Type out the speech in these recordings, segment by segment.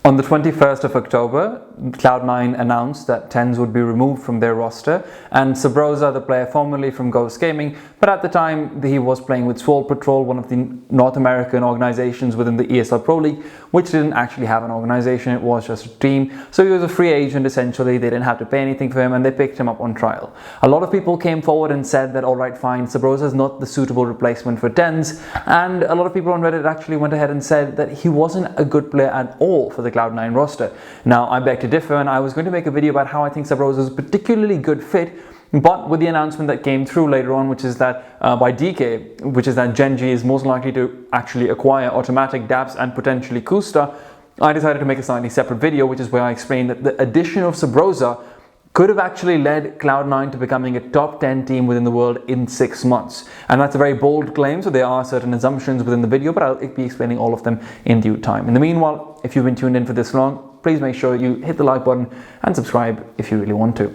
On the 21st of October, Cloud9 announced that Tenz would be removed from their roster, and Subroza, the player formerly from Ghost Gaming, but at the time he was playing with Swole Patrol, one of the North American organizations within the ESL Pro League, which didn't actually have an organization, it was just a team. So he was a free agent essentially, they didn't have to pay anything for him and they picked him up on trial. A lot of people came forward and said that alright fine, Subroza is not the suitable replacement for Tenz, and a lot of people on Reddit actually went ahead and said that he wasn't a good player at all for the Cloud9 roster. Now I beg to differ, and I was going to make a video about how I think Subroza is a particularly good fit, but with the announcement that came through later on, which is that by DK, which is that Gen G is most likely to actually acquire Automatic, Daps and potentially Kusta, I decided to make a slightly separate video, which is where I explained that the addition of Subroza could have actually led Cloud9 to becoming a top 10 team within the world in 6 months. And that's a very bold claim, so there are certain assumptions within the video, but I'll be explaining all of them in due time. In the meanwhile, if you've been tuned in for this long, please make sure you hit the like button and subscribe if you really want to.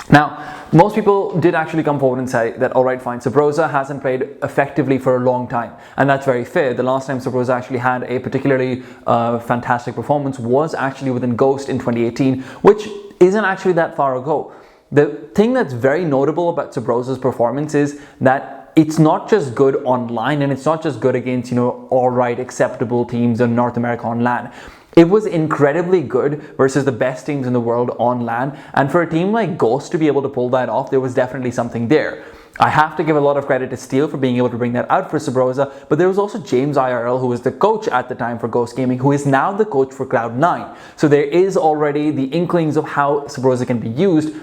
Now, most people did actually come forward and say that alright fine, Subroza hasn't played effectively for a long time, and that's very fair. The last time Subroza actually had a particularly fantastic performance was actually within Ghost in 2018, which isn't actually that far ago. The thing that's very notable about Subroza's performance is that it's not just good online, and it's not just good against, alright acceptable teams in North America on LAN. It was incredibly good versus the best teams in the world on LAN, and for a team like Ghost to be able to pull that off, there was definitely something there. I have to give a lot of credit to Steel for being able to bring that out for Subroza, but there was also James IRL, who was the coach at the time for Ghost Gaming, who is now the coach for Cloud9. So there is already the inklings of how Subroza can be used.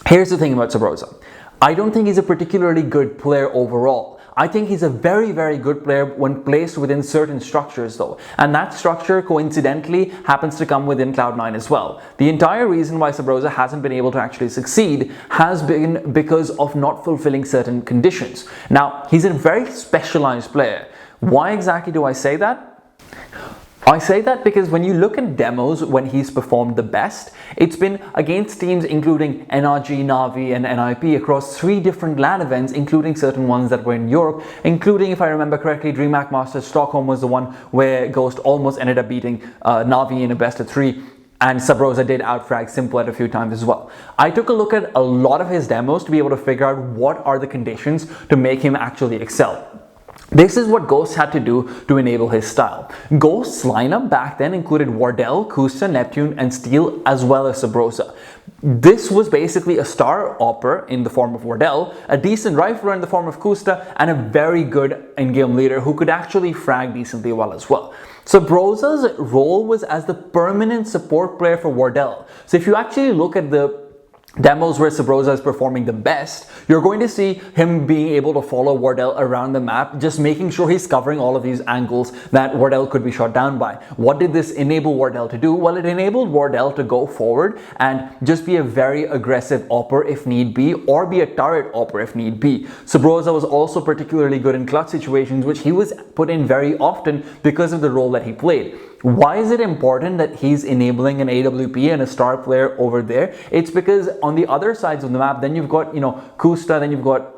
Here's the thing about Subroza. I don't think he's a particularly good player overall. I think he's a very, very good player when placed within certain structures though. And that structure coincidentally happens to come within Cloud9 as well. The entire reason why Subroza hasn't been able to actually succeed has been because of not fulfilling certain conditions. Now, he's a very specialized player. Why exactly do I say that? I say that because when you look at demos when he's performed the best, it's been against teams including NRG, Navi and NIP across 3 different LAN events, including certain ones that were in Europe, including, if I remember correctly, DreamHack Masters Stockholm was the one where Ghost almost ended up beating Navi in a best of 3. And Subroza did outfrag Simplet a few times as well. I took a look at a lot of his demos to be able to figure out what are the conditions to make him actually excel. This is what Ghost had to do to enable his style. Ghost's lineup back then included Wardell, Kusta, Neptune, and Steel, as well as Subroza. This was basically a star opper in the form of Wardell, a decent rifler in the form of Kusta, and a very good in-game leader who could actually frag decently well as well. Subroza's role was as the permanent support player for Wardell. So if you actually look at the demos where Subroza is performing the best, you're going to see him being able to follow Wardell around the map, just making sure he's covering all of these angles that Wardell could be shot down by. What did this enable Wardell to do? Well, it enabled Wardell to go forward and just be a very aggressive opper if need be, or be a turret opper if need be. Subroza was also particularly good in clutch situations, which he was put in very often because of the role that he played. Why is it important that he's enabling an AWP and a star player over there? It's because on the other sides of the map, then you've got, Kusta, then you've got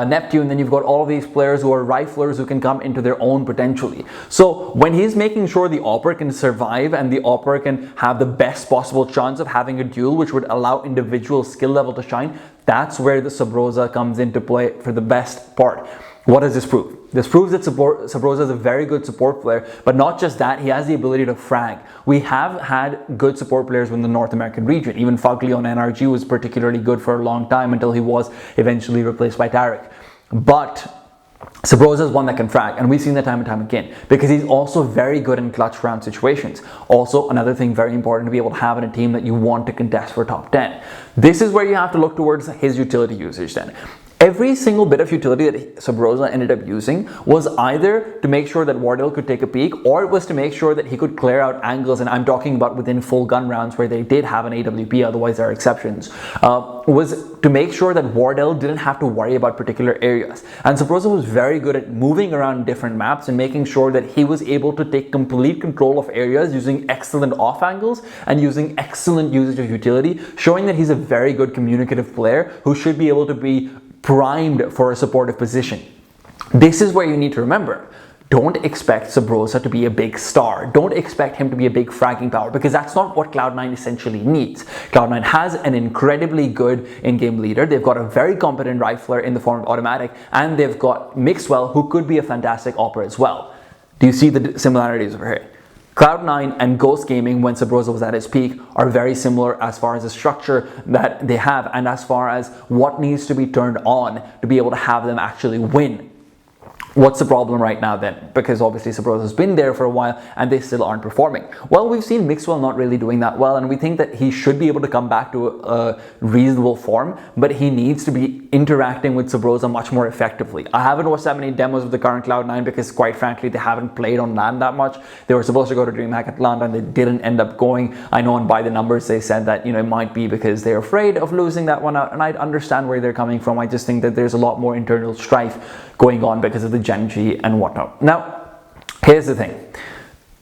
Neptune, then you've got all of these players who are riflers who can come into their own potentially. So when he's making sure the opper can survive and the opper can have the best possible chance of having a duel which would allow individual skill level to shine, that's where the Subroza comes into play for the best part. What does this prove? This proves that Subroza is a very good support player, but not just that, he has the ability to frag. We have had good support players in the North American region. Even Fugly on NRG was particularly good for a long time until he was eventually replaced by Tarek. But Subroza is one that can frag, and we've seen that time and time again, because he's also very good in clutch round situations. Also, another thing very important to be able to have in a team that you want to contest for top 10. This is where you have to look towards his utility usage then. Every single bit of utility that Subroza ended up using was either to make sure that Wardell could take a peek, or it was to make sure that he could clear out angles, and I'm talking about within full gun rounds where they did have an AWP, otherwise there are exceptions, was to make sure that Wardell didn't have to worry about particular areas. And Subroza was very good at moving around different maps and making sure that he was able to take complete control of areas using excellent off angles and using excellent usage of utility, showing that he's a very good communicative player who should be able to be primed for a supportive position. This is where you need to remember. don't expect Subroza to be a big star. Don't expect him to be a big fragging power, because that's not what Cloud9 essentially needs. Cloud9 has an incredibly good in-game leader. They've got a very competent rifler in the form of Automatic, and they've got Mixwell, who could be a fantastic opera as well. Do you see the similarities over here? Cloud9 and Ghost Gaming, when Subroza was at his peak, are very similar as far as the structure that they have and as far as what needs to be turned on to be able to have them actually win. What's the problem right now then? Because obviously Subroza has been there for a while and they still aren't performing. Well, we've seen Mixwell not really doing that well, and we think that he should be able to come back to a reasonable form, but he needs to be interacting with Subroza much more effectively. I haven't watched that many demos of the current Cloud9 because quite frankly they haven't played on LAN that much. They were supposed to go to DreamHack Atlanta and they didn't end up going. I know, and by the numbers they said that, it might be because they're afraid of losing that one out, and I understand where they're coming from. I just think that there's a lot more internal strife going on because of the Gen G and whatnot. Now, here's the thing.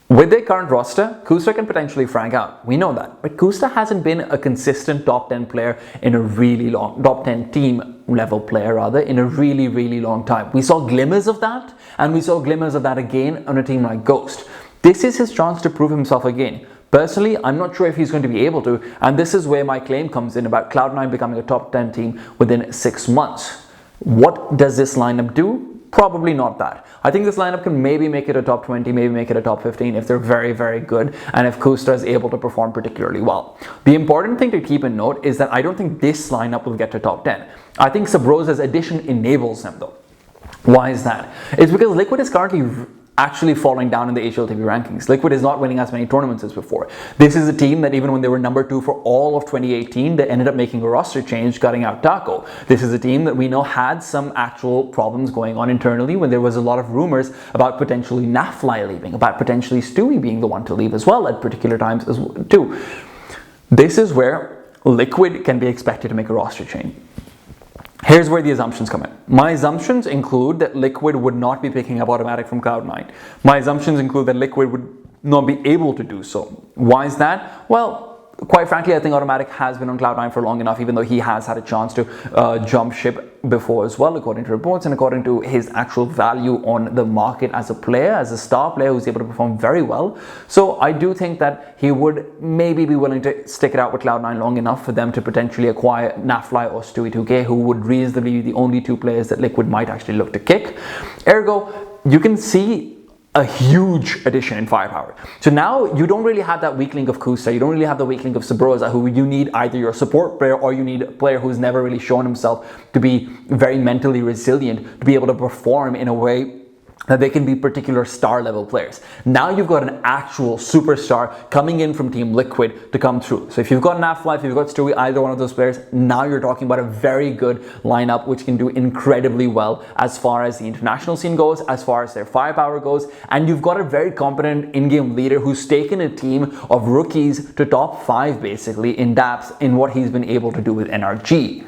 With their current roster, Kusta can potentially frag out. We know that. But Kusta hasn't been a consistent top 10 player in a really long, top 10 team level player rather, in a really, really long time. We saw glimmers of that, and we saw glimmers of that again on a team like Ghost. This is his chance to prove himself again. Personally, I'm not sure if he's going to be able to, and this is where my claim comes in about Cloud9 becoming a top 10 team within 6 months. What does this lineup do? Probably not that. I think this lineup can maybe make it a top 20, maybe make it a top 15 if they're very, very good and if Kusta is able to perform particularly well. The important thing to keep in note is that I don't think this lineup will get to top 10. I think Subroza's addition enables them though. Why is that? It's because Liquid is currently actually falling down in the HLTV rankings. Liquid is not winning as many tournaments as before. This is a team that even when they were number 2 for all of 2018, they ended up making a roster change, cutting out Taco. This is a team that we know had some actual problems going on internally when there was a lot of rumors about potentially Nafly leaving, about potentially Stewie being the one to leave as well at particular times as well too. This is where Liquid can be expected to make a roster change. Here's where the assumptions come in. My assumptions include that Liquid would not be picking up Automatic from Cloud9. My assumptions include that Liquid would not be able to do so. Why is that? Well, quite frankly, I think Automatic has been on Cloud9 for long enough, even though he has had a chance to jump ship before as well, according to reports and according to his actual value on the market as a player, as a star player who's able to perform very well. So I do think that he would maybe be willing to stick it out with Cloud9 long enough for them to potentially acquire Nafly or Stewie 2K, who would reasonably be the only 2 players that Liquid might actually look to kick. Ergo, you can see a huge addition in firepower. So now you don't really have that weak link of Kusta, you don't really have the weak link of Subroza, who you need either your support player or you need a player who's never really shown himself to be very mentally resilient, to be able to perform in a way that they can be particular star level players. Now you've got an actual superstar coming in from Team Liquid to come through. So if you've got Nafly, if you've got Stewie, either one of those players, now you're talking about a very good lineup which can do incredibly well as far as the international scene goes, as far as their firepower goes, and you've got a very competent in-game leader who's taken a team of rookies to top 5 basically in depth in what he's been able to do with NRG.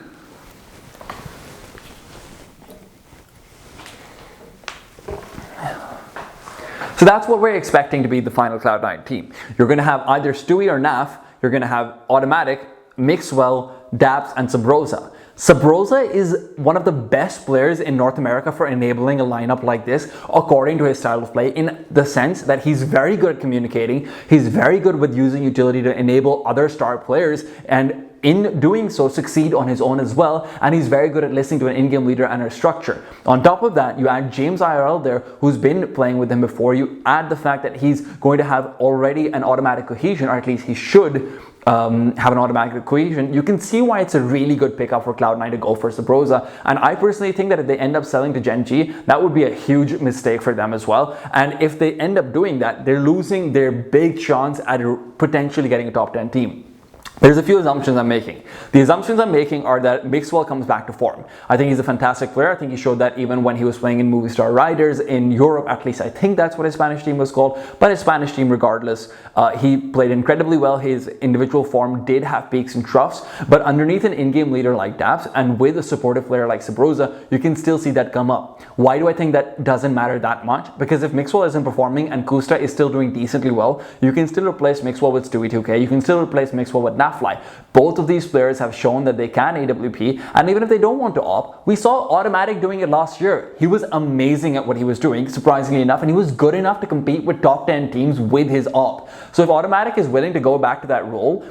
So that's what we're expecting to be the final Cloud9 team. You're going to have either Stewie or Naf, you're going to have Automatic, Mixwell, Daps, and Subroza. Subroza is one of the best players in North America for enabling a lineup like this, according to his style of play, in the sense that he's very good at communicating, he's very good with using utility to enable other star players, and in doing so succeed on his own as well, and he's very good at listening to an in-game leader and her structure. On top of that, you add James IRL there, who's been playing with him before. You add the fact that he's going to have already an automatic cohesion, or at least he should have an automatic cohesion. You can see why it's a really good pickup for Cloud9 to go for Subroza, and I personally think that if they end up selling to Gen G, that would be a huge mistake for them as well. And if they end up doing that, they're losing their big chance at potentially getting a top 10 team. There's a few assumptions I'm making. The assumptions I'm making are that Mixwell comes back to form. I think he's a fantastic player. I think he showed that even when he was playing in Movie Star Riders in Europe, at least I think that's what his Spanish team was called. But his Spanish team, regardless, he played incredibly well. His individual form did have peaks and troughs, but underneath an in-game leader like Daps and with a supportive player like Subroza, you can still see that come up. Why do I think that doesn't matter that much? Because if Mixwell isn't performing and Kusta is still doing decently well, you can still replace Mixwell with Stewie 2K. You can still replace Mixwell with Nafly. Both of these players have shown that they can AWP, and even if they don't want to op, we saw Automatic doing it last year. He was amazing at what he was doing, surprisingly enough, and he was good enough to compete with top 10 teams with his op. So if Automatic is willing to go back to that role,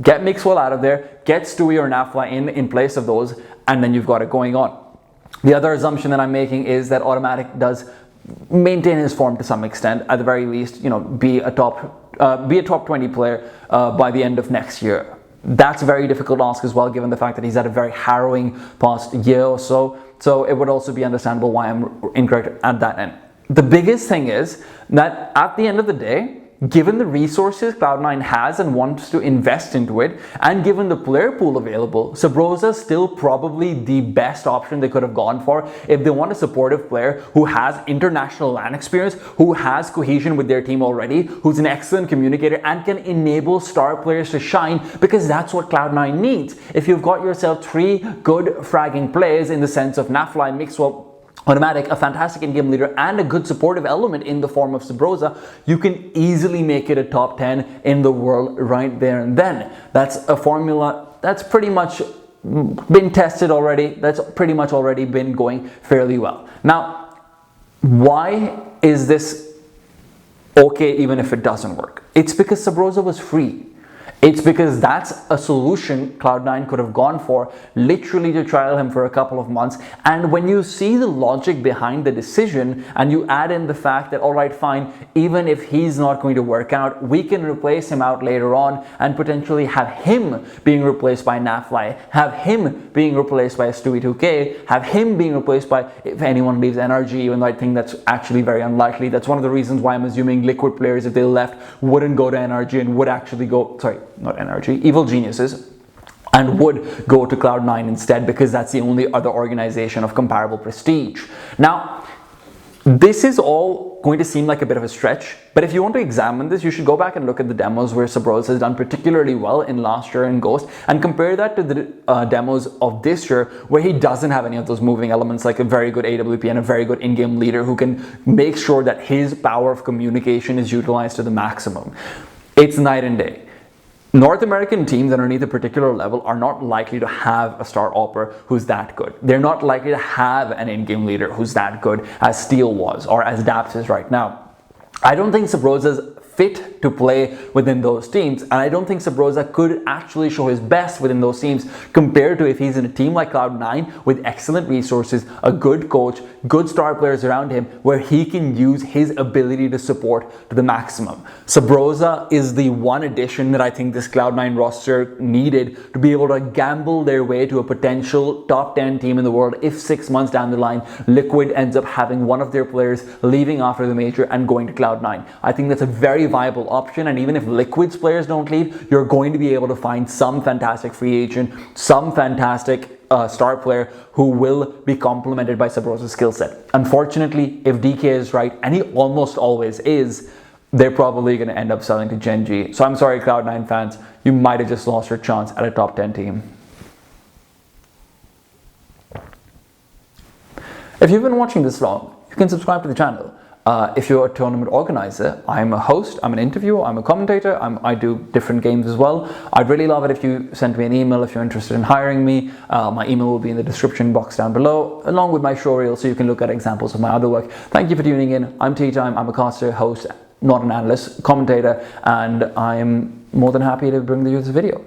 get Mixwell out of there, get Stewie or Nafly in place of those, and then you've got it going on. The other assumption that I'm making is that Automatic does maintain his form to some extent, at the very least, be a top 20 player by the end of next year. That's a very difficult ask as well, given the fact that he's had a very harrowing past year or so. So it would also be understandable why I'm incorrect at that end. The biggest thing is that at the end of the day, given the resources Cloud9 has and wants to invest into it, and given the player pool available, Subroza is still probably the best option they could have gone for if they want a supportive player who has international LAN experience, who has cohesion with their team already, who's an excellent communicator and can enable star players to shine, because that's what Cloud9 needs. If you've got yourself 3 good fragging players in the sense of Nafly, Mixwell, Automatic, a fantastic in-game leader, and a good supportive element in the form of Subroza, you can easily make it a top 10 in the world right there and then. That's a formula that's pretty much been tested already. That's pretty much already been going fairly well. Now, why is this okay even if it doesn't work? It's because Subroza was free. It's because that's a solution Cloud9 could have gone for, literally to trial him for a couple of months. And when you see the logic behind the decision and you add in the fact that, all right, fine, even if he's not going to work out, we can replace him out later on and potentially have him being replaced by Nafly, have him being replaced by Stewie 2K, have him being replaced by, if anyone leaves NRG, even though I think that's actually very unlikely. That's one of the reasons why I'm assuming Liquid players, if they left, wouldn't go to NRG and would actually go, not NRG, Evil Geniuses, and would go to Cloud9 instead, because that's the only other organization of comparable prestige. Now, this is all going to seem like a bit of a stretch, but if you want to examine this, you should go back and look at the demos where Subroza has done particularly well in last year in Ghost, and compare that to the demos of this year where he doesn't have any of those moving elements, like a very good AWP and a very good in-game leader who can make sure that his power of communication is utilized to the maximum. It's night and day. North American teams underneath a particular level are not likely to have a star opper who's that good. They're not likely to have an in-game leader who's that good as Steel was or as Daps is right now. I don't think Subroza's fit to play within those teams, and I don't think Subroza could actually show his best within those teams compared to if he's in a team like Cloud9 with excellent resources, a good coach, good star players around him, where he can use his ability to support to the maximum. Subroza is the one addition that I think this Cloud9 roster needed to be able to gamble their way to a potential top 10 team in the world if 6 months down the line Liquid ends up having one of their players leaving after the major and going to Cloud9. I think that's a very viable option, and even if Liquid's players don't leave, you're going to be able to find some fantastic free agent, some fantastic star player who will be complemented by Subroza's skill set. Unfortunately, if DK is right, and he almost always is, they're probably going to end up selling to Gen G. So I'm sorry, Cloud9 fans, you might have just lost your chance at a top 10 team. If you've been watching this long, you can subscribe to the channel. If you're a tournament organizer, I'm a host, I'm an interviewer, I'm a commentator, I do different games as well. I'd really love it if you sent me an email if you're interested in hiring me. My email will be in the description box down below, along with my show reel, so you can look at examples of my other work. Thank you for tuning in. I'm TeaTime, I'm a caster, host, not an analyst, commentator, and I'm more than happy to bring you this video.